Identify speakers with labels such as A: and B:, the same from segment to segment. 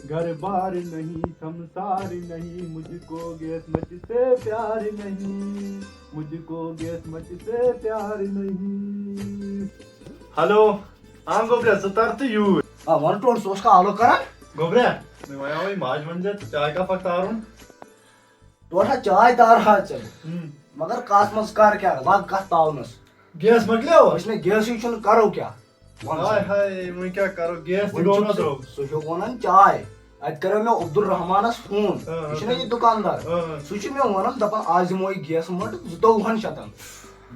A: گھر بار نہیں سمسار نہیں مجھ کو گیس مچ سے پیار نہیں مجھ کو گیس مچ سے پیار نہیں. ہلو ہاں گوبرا ژٕ تر تہٕ یوٗرۍ.
B: ون ٹوٹ ژٕ اوس کا آلو کران
A: گوبرا مےٚ وَنیٛاوے ماجہِ وَنہِ چاے کپ اکھ تارُن.
B: ٹوٹا چاے تار ژےٚ مگر کتھ منٛز کر کیٛاہ لگ کتھ تاونس
A: گیس مۄکلیو
B: أسۍ نے گیسٕے چھُنہٕ کرو کیٛاہ
A: ہاے ہاے وۄنۍ کیٛاہ کرو گیس تہِ گوٚو نا درٛوگ.
B: سُہ چھُ ونان چاے اتہِ کریو مےٚ عبدالرحمانس فون یہِ چھُنا یہِ دُکاندار سُہ چھُ مےٚ ونان دپان آز دِمو یہِ گیس مٔٹ 22,000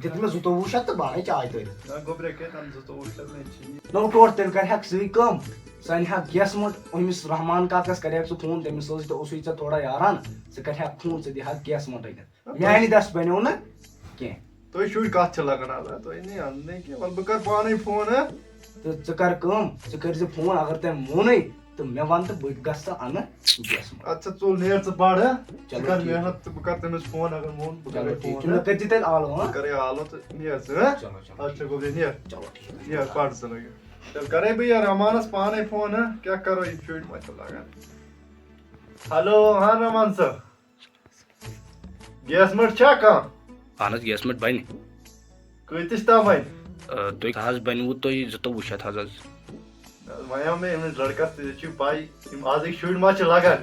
B: دِتھ مےٚ 22,000 تہٕ بنٲے چاے تٔرِتھ.
A: گوبرا کیٛاہ تام 22,000 مےٚ چھِ
B: نو ٹوٹ تیٚلہِ کرِہکھ ژٕے کٲم ژٕ انہکھ گیس مٔٹ أمِس رحمان کاکس کرہکھ ژٕ فون تٔمِس سۭتۍ تہِ اوسُے ژےٚ تھوڑا یاران ژٕ کرہکھ فون ژٕ دِہکھ گیس مٔٹ أنِتھ میانہِ دس بنیو نہٕ کینٛہہ.
A: تُہۍ شُرۍ کتھ چھِ لگان آسان تُہۍ نہٕ اننٕے کینٛہہ وَلہٕ بہٕ کرٕ پانے فون ہا.
B: تہٕ ژٕ کر کٲم ژٕ کٔرۍ زِ فون اگر تٔمۍ مونٕے تہٕ مےٚ ون تہٕ بہٕ گژھٕ تہٕ انہٕ گیس مٔٹ.
A: اچھا ژول نیر ژٕ پَر ہا ژٕ
B: چلو
A: کر
B: ٹھیٖک.
A: محنت تہٕ بہٕ کرٕ تٔمِس فون اگر مون بہٕ
B: چلو
A: کرے
B: ٹھیٖک
A: فون
B: چھُ مےٚ کٔرۍ زِ تیٚلہِ آلو
A: بہٕ کرے آلو تہٕ نیر ژٕ ہا.
B: چلو چلو
A: اچھا گوبرا نیر
B: چلو ٹھیٖک
A: نیر پَر ژٕ لٲگِو. تیٚلہِ کرے بہٕ یہِ رحمانس پانے فون ہا کیٛاہ کرو یِم شُرۍ ما چھِ لگان. ہلو ہاں رحمان صٲب گیس مٔٹ چھا کانٛہہ
C: اہن حظ گیس مٔٹ بنہِ
A: کۭتِس تام وۄنۍ.
C: تُہۍ حظ بنوٕ تۄہہِ 22,000 حظ
A: وَنیٛاو مےٚ أمِس لڑکس تہِ ژےٚ چھُے پاے یِم آزٕکۍ شُرۍ ما چھِ لگان.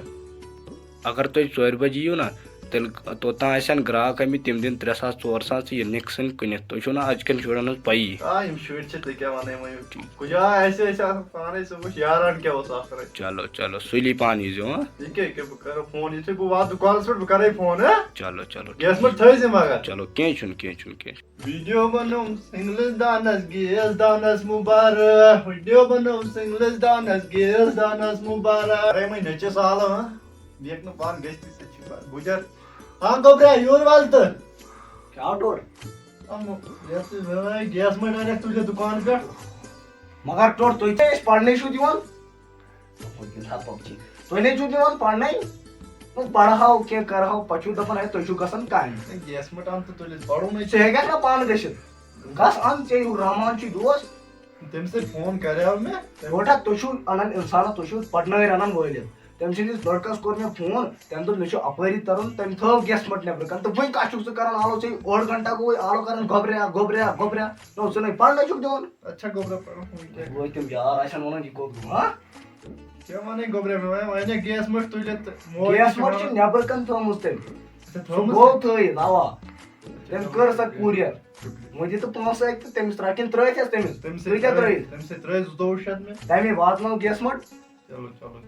C: اگر تُہۍ 4 بجے یِیِو نا تیٚلہِ توٚتام آسن گراہک آمٕتۍ تِم دِن 3,000 4,000 تہٕ یہِ نِکسن کٕنِتھ تُہۍ چھِو نا أزکٮ۪ن شُرٮ۪ن ہٕنٛز پَیی.
A: آ یِم شُرۍ چھِ ژےٚ کیٛاہ وَنَے وۄنۍ کُجاے اَسہِ ٲسۍ آسان پانے ژٕ وٕچھ یاران کیٛاہ اوس آسان اَسہِ.
C: چلو چلو سُلی پہن ییٖزیو ہاں.
A: یہِ کیٛاہ بہٕ کرو فون یِتھُے بہٕ واتہٕ دُکانس پٮ۪ٹھ بہٕ کرے فون ہا.
C: چلو چلو
A: گیس مٔٹ تھٲیزِ مگر.
C: چلو کینٛہہ چھُنہٕ کینٛہہ چھُنہٕ کینٛہہ چھُنہٕ.
A: ویڈیو بنوم سنگلس دانس گیس دانس مُبارک ویڈیو بنوم سنگلس دانس گیس دانس مُبارک. ارے وۄنۍ نٔچِس آلو ہا دیکھ نہٕ پانہٕ گٔژھتٕے ژےٚ چھُے بُجر. ہاں گوبرا یور وال تہٕ
B: کیٛاہ ٹوٹ
A: گیس مٔٹ أنِکھ تُلِتھ دُکان پٮ۪ٹھ.
B: مگر ٹوٹ تُہۍ تہِ ٲسۍ پرنٕے چھُو دِوان تُہۍ نے چھُو دِوان پرنٕے پرہاو کینٛہہ کرہاو پتہٕ چھُو دپان ہے تُہۍ چھُو گژھان کامہِ.
A: گیس مٔٹ اَن تہٕ تُلِتھ پَرُن
B: ژٕ ہیٚککھ نا پانہٕ گٔژھِتھ گژھ ان ژےٚ رحمان چھُے دوس
A: تٔمِس سۭتۍ فون کریو مےٚ.
B: ٹوٹا تُہۍ چھُو انان انسانس تُہۍ چھُو پٹنٲوۍ انان وٲلِتھ تٔمۍ سٕنٛدِس لڑکس کوٚر مےٚ فون تٔمۍ دوٚپ مےٚ چھُ اپٲری ترُن تٔمۍ تھٲو گیس مٔٹ نیبرٕ کَنۍ تہٕ وۄنۍ کتھ چھُکھ ژٕ کران آلو ژےٚ 1.5 گنٹا گوٚوُے آلو کران گۄبریا گۄبریا گۄبریا نو ژٕ نَے پرنٕے چھُکھ دِوان.
A: اچھا گوبرا پَرُن
B: وٲتۍ تِم یار آسن ونان یہِ کوٚت گوٚو ہاں.
A: کیٛاہ وَنَے گوبرا مےٚ وَنیٛا گیس مٔٹ تُلِتھ تہٕ
B: گیس مٔٹ چھِ نیبرٕ کَنۍ تھٲومٕژ تٔمۍ سُہ
A: تھٲومٕژ
B: گوٚو تھٲیِتھ اوا تٔمۍ کٔر سۄ کوٗریَر وۄنۍ دِتہٕ پونٛسہٕ اَتہِ تہٕ تٔمِس ترٛاو کِنہٕ ترٛٲیتھَس تٔمِس تُہۍ کیٛاہ ترٛٲیِتھ
A: تٔمِس سۭتۍ ترٛٲے 22,000 مےٚ.
B: تَمے واتنٲو گیس مٔٹ.
A: چلو چلو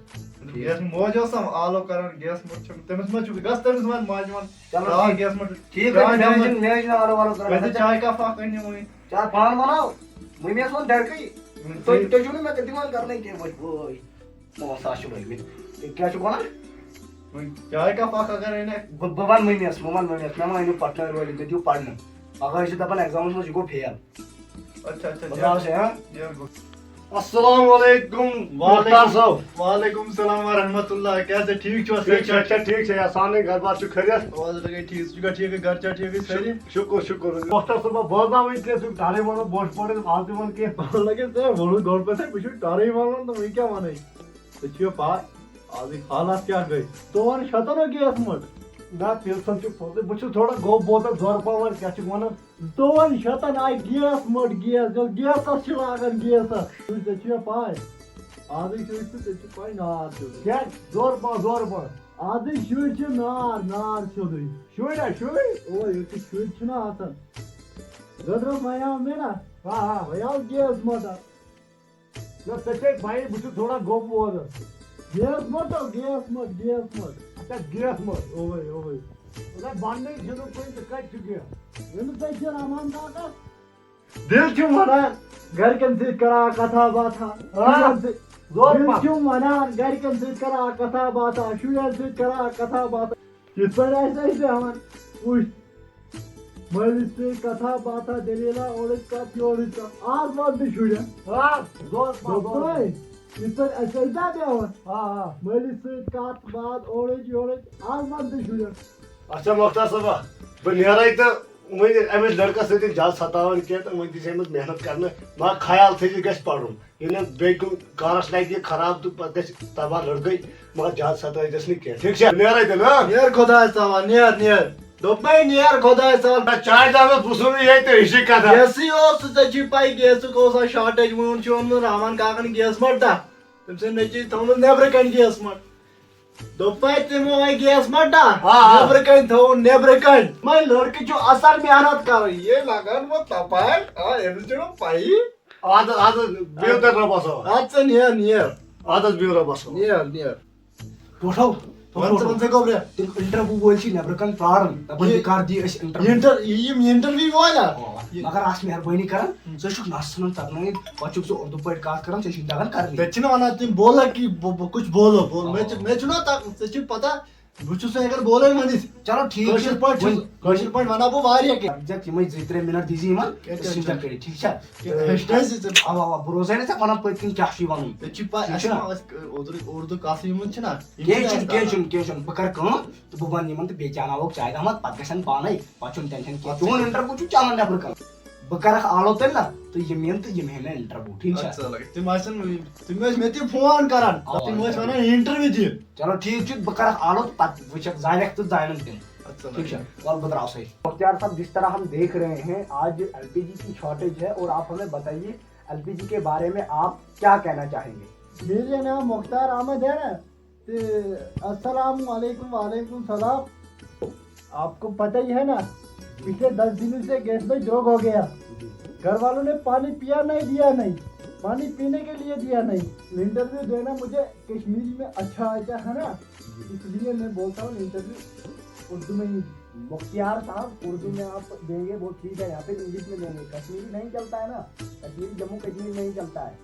A: گیس موج اوسم آلو کران گیس مٔٹ چھُ تٔمِس ما چھُ گژھ تٔمِس وَن ماجہِ وَن
B: چلو
A: گیس مٔٹ
B: ٹھیٖک مےٚ چھُنہٕ آلو والو کران
A: چاے کپ اکھ أنِو وۄنۍ.
B: چاے پانہٕ بناو مٔمی ووٚن گرِکٕے تُہۍ چھُو نہٕ مےٚ دِوان کرنٕے کینٛہہ وٲے 9,000 چھِ لٔگمٕتۍ کیٛاہ چھُکھ ونان
A: چاے کپ اکھ اگر أنِکھ
B: بہٕ ونہٕ مٔمِیَس مےٚ ما أنِو پٹنٲوۍ وٲلِتھ مےٚ دِیِو پرنہٕ پگاہ ٲسِو دپان ایٚگزامَس منٛز یہِ گوٚو فیل.
A: اچھا اچھا
B: بتاوسے ہاں.
D: السلام علیکم مختار صاحب.
A: وعلیکم السلام ورحمۃ اللہ. کیٛاہ ژٕ ٹھیٖک چھُوا
D: ٹھیٖک چھےٚ سانٕے گھر بار چھُ خٲریت.
A: ٹھیٖک ژٕ چھُکھا ٹھیٖک گرِ چھا ٹھیٖکٕے سٲری.
D: شُکُر شُکُر مختار صٲبا بوزناوٕے کینٛہہ ژٕ تارے وَنو برونٛٹھ پٲٹھۍ آز تہِ وَن کینٛہہ.
A: لگے ژےٚ ووٚنُتھ گۄڈٕ پٮ۪ٹھٕے بہٕ چھُس ٹرٕے وَنان تہٕ وۄنۍ کیٛاہ وَنَے ژےٚ چھُے پاے آزٕکۍ حالات کیٛاہ گٔے 4,000 نہ گیس مٔٹ.
D: نہ تیٚلہِ سَن چھُ پوٚزُے بہٕ چھُس تھوڑا گوٚو بوتل زورٕ پَہم کیٛاہ چھِکھ وَنان
A: 2,000 آیہِ گیس مٔٹ گیسَس چھِ لاگان گیسَس. ژےٚ چھُیا پاے آزٕکۍ شُرۍ چھِ ژےٚ چھِ پاے نار چھُ
D: کیٛاہ زورٕ پَہم
A: آزٕکۍ شُرۍ چھِ نار سیوٚدُے.
D: شُرۍ ہا شُرۍ
A: اوے ییٚتہِ شُرۍ چھِنہ آسان گٔدرس وَنیٛاو مےٚ نا
D: ہاں
A: وَنیٛاو گیس مٔٹ
D: نہ ژےٚ چھے پَیی بہٕ چھُس تھوڑا گوٚو بوزان.
A: گیس مٔٹ گیس مٔٹ.
D: اچھا گیس مٔٹ
A: اوے اوے
D: بنٛنٕے چھُنہٕ کُنہِ تہٕ کَتہِ چھُ گیس.
A: أمِس حظ چھِ رحمان کاکس دِل چھُم وَنان گرِکٮ۪ن سۭتۍ کران کتھا باتھا دِل چھُم وَنان گرِکٮ۪ن سۭتۍ کران کتھا باتھا شُرٮ۪ن سۭتۍ کران کتھا باتھا یِتھ پٲٹھۍ آسہِ اَسہِ بیٚہوان وٕچھ مٲلِس سۭتۍ کتھا باتھا دٔلیٖلا اورٕچ کتھ یورٕچ کتھ آز وَن تہٕ شُرٮ۪ن دوٚپمَے یِتھ پٲٹھۍ اَسہِ ٲسۍ نا بیٚہوان مٲلِس سۭتۍ کتھ باتھ اورٕچ یورٕچ آز وَن تہٕ شُرٮ۪ن.
D: اچھا مختار صٲبا بہٕ نیرے تہٕ أمس لڑکس سۭتۍ زیادٕ ستاوان کینٛہہ تہٕ وۄنۍ دِژ أمِس محنت کرنہٕ مگر خیال تھٲیزِ گژھِ پرُن ییٚلہِ نہٕ بیٚیہِ کُنہِ کارس لگہِ یہِ خراب تہٕ پتہٕ گژھِ تباہ لڑکٕے مگر زیادٕ ستٲیزٮ۪س نہٕ کینٛہہ ٹھیٖک چھا نیرے تیٚلہِ
A: نیر خۄدایس حوال نیر دوٚپ مے نیر خۄدایس حوال
D: چاے دامس بہٕ نہٕ ییٚتہِ تہٕ ہِشی کتھا
A: گیسٕے اوس ژےٚ چھُے پاے گیسُک اوس آز شارٹیج وۄنۍ چھُ اوٚنمُت رحمان کاکن گیس مٹا تٔمۍ سٕنٛدۍ نیٚچوۍ تھوٚومُت نیبرٕ کنہِ گیس مٹ دوٚپ مے تِمو وۄنۍ گیس مٹا نیبرٕ کنہِ تھووُن نیبرٕ کنہِ مے لڑکہٕ چھُ اصل محنت کران یے لگان وۄنۍ تپاے أمِس چھُنہٕ پیی
D: آد بِہِو تیٚلہِ رۄبس حوال
A: اَدٕ ژٕ نیر
D: آد حظ بِہِو رۄبس حوال
A: نیر
B: ٹوٹھو
A: ژٕ گوٚبرِ
B: تِم انٹرویو وٲلۍ چھِ نیبرٕ کنہِ پراران دپان یہِ کر دی أسۍ انٹرویو
A: یِم انٹرویو والا
B: مگر آس مہربٲنی کران ژٕ چھُکھ نس ژھٕنان ژٹنٲیِتھ پتہٕ چھُکھ ژٕ اردو پٲٹھۍ کتھ کران ژےٚ چھُے تگان کرنی
A: تتہِ چھِنہٕ ونان تِم بولا کہ کچھ بولو بول مےٚ چھُنہ ژےٚ چھُے پتہ بہٕ چھُس ہٮ۪کان بولے ؤنِتھ
B: چلو ٹھیٖک
A: کٲشِر پٲٹھۍ ونہٕ بہٕ واریاہ کینٛہہ
B: یِمے 2-3 مِنٹ دیٖزِ یِمن سِنٹر کٔرِتھ ٹھیٖک چھا
A: ہیٚچھنٲیزِ ژٕ
B: اوا اوا بہٕ روزے نہٕ ژےٚ ونان پٔتۍ کِنۍ کیاہ چھُے وَنُن
A: ژےٚ چھُے پاے اَسہِ ما اردو کتھ یِمن چھِنہ
B: کینٛہہ چھُنہٕ بہٕ کرٕ کٲم تہٕ بہٕ ونہٕ یِمن تہٕ بیٚیہِ چاوناوَکھ چاے داماد پتہٕ گژھن پانے پتہٕ چھُنہٕ ٹینشن کینٛہہ چون انٹرویو چھُ چلان نیبرٕ کَن بہٕ کرکھ آلو تیٚلہِ نا تہٕ یِم یِن تہٕ یِم ہٮ۪ن مےٚ انٹرویو ٹھیٖک چھا
A: تِم ٲسۍ مےٚ تہِ فون کران تِم ٲسۍ ونان انٹرویو دِ
B: چلو ٹھیٖک چھُ بہٕ کرکھ آلو تہٕ پتہٕ وٕچھکھ زانکھ تہٕ زانن تِم ٹھیک ہے اور بتاؤ صحیح مختار صاحب جس طرح ہم دیکھ رہے ہیں آج ایل پی جی کی شارٹیج ہے اور آپ ہمیں بتائیے ایل پی جی کے بارے میں آپ کیا کہنا چاہیں گے
A: میرا نام مختار احمد ہے نا السلام علیکم وعلیکم السلام آپ کو پتہ ہی ہے نا پچھلے 10 دنوں سے گیس میں جوگ ہو گیا گھر والوں نے پانی پیا نہیں دیا نہیں پانی پینے کے لیے دیا نہیں انٹرویو دینا مجھے کشمیری میں اچھا آتا ہے نا اس لیے میں بولتا ہوں انٹرویو اردو میں ہی
B: مختار صاحب اردو میں آپ دیں گے وہ ٹھیک ہے یا پھر انگلش میں دیں گے کشمیری نہیں چلتا ہے نا کشمیری جموں کشمیر نہیں چلتا ہے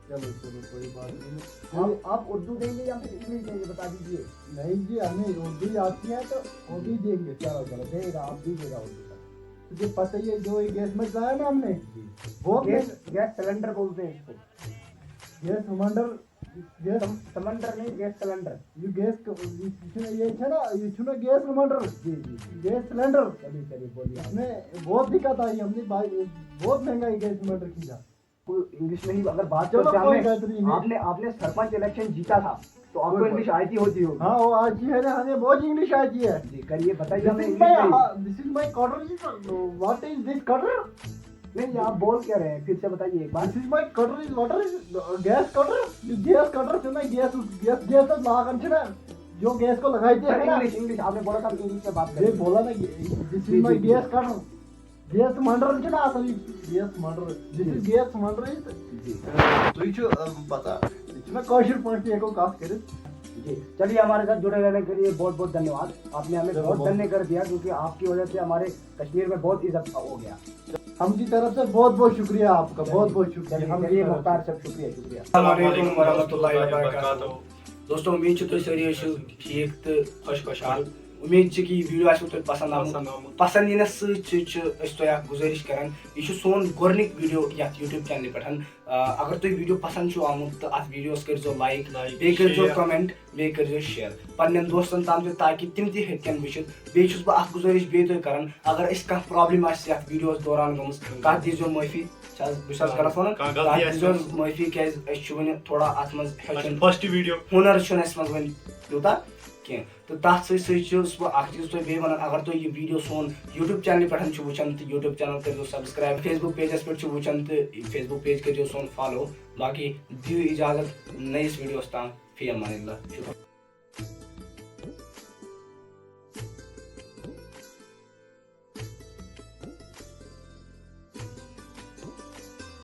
A: چلو کوئی بات نہیں
B: آپ اردو دیں گے یا پھر انگلش دیں گے بتا دیجیے
A: نہیں جی ہمیں اردو ہی آتی ہے تو وہ بھی دیں گے چلو دے گا آپ دیجیے گا اردو کا تجھے پتہ ہی ہے جو یہ گیس میں لایا نا ہم نے بہت
B: گیس سلنڈر بولتے ہیں اس کو
A: گیس سمندر گیس
B: سمندر نہیں گیس سلنڈر
A: یہ گیس یہ ہے نا یہ چھنا گیس سمندر گیس سلنڈر چلیے بولیے ہمیں بہت دقت آئی ہم نے بہت مہنگا یہ گیس سلنڈر کیا
B: انگلش میں ہی اگر بات کرتے ہیں آپ نے سرپنچ الیکشن جیتا تھا تو آپ کو انگلش آتی ہوتی ہوگی
A: ہاں وہ آتی ہے نا ہمیں بہت انگلش آتی ہے
B: جی کریے بتائیے ہمیں
A: دس is my cutter what is دس کٹر
B: نہیں آپ بول کیا رہے ہیں پھر سے بتائیے ایک بار
A: this is my cutter is water is gas cutter چھنا گیس لاگان چھنا جو گیس کو لگاتے ہیں نا
B: انگلش آپ نے بولا تھا انگلش میں بات کریں
A: بولا نا دس is my guess cutter gas سمندر چھنا اصل گیس سمندر دس از گیس سمندر تُہۍ چھُ پتہ چھُنا کٲشِر پٲٹھۍ تہِ ہیٚکو کتھ کٔرِتھ
B: جی چلیے ہمارے ساتھ جڑے رہنے کے لیے بہت بہت دھنیہ واد آپ نے ہمیں بہت دھنیہ کر دیا کیونکہ آپ کی وجہ سے ہمارے کشمیر میں بہت عزت ہو گیا
A: ہم کی طرف سے بہت بہت شکریہ آپ کا بہت بہت شکریہ
B: مختار صاحب شکریہ
C: السلام علیکم ورحمۃ اللہ وبرکاتہ دوستو امید چھِ تُہۍ سٲری ٲسِو ٹھیٖک تہٕ خۄش خۄشحال امید چھِ کہ یہ ویڈیو آسوٕ تۄہہِ پسنٛد آمُت پسنٛد یِنس سۭتۍ چھِ أسۍ تۄہہِ اکھ گُزٲرِش کران یہِ چھُ سون گۄڈنیُک ویڈیو یتھ یوٗٹیوب چینلہِ پٮ۪ٹھ اگر تۄہہِ ویڈیو پسنٛد چھُو آمُت تہٕ اتھ ویڈیوس کٔرۍزیو لایک بیٚیہِ کٔرۍزیو کمنٹ بیٚیہِ کٔرۍزیو شیر پننٮ۪ن دوستن تام تہِ تاکہِ تِم تہِ ہیٚکن وٕچھِتھ بیٚیہِ چھُس بہٕ اکھ گُزٲرِش بیٚیہِ تۄہہِ کران اگر أسۍ کانٛہہ پرابلم آسہِ یتھ ویڈیوس دوران گٔمٕژ تتھ دیٖزیو معٲفی بہٕ چھُس غلط ونان تتھ دیٖزیو معٲفی کیازِ أسۍ چھِ وُنہِ تھوڑا اتھ منٛز ہیٚچھُن ہُنر چھُنہٕ اسہِ منٛز وۄنۍ تیوٗتاہ کینٛہہ تہٕ تتھ سۭتۍ سۭتۍ چھُس بہٕ اکھ چیٖز تۄہہِ بیٚیہِ ونان اگر تُہۍ یہِ ویڈیو سون یوٗٹیوب چینلہِ پٮ۪ٹھ چھِو وٕچھان تہٕ یوٗٹیوب چینل کٔرۍزیو سبسکرایب فیس بُک پیجس پٮ۪ٹھ چھِو وٕچھان تہٕ فیس بُک پیج کٔرۍزیو سون فالو باقٕے دِیِو اِجازت نٔیِس ویڈیوس تام فی امان اللہ شُکریہ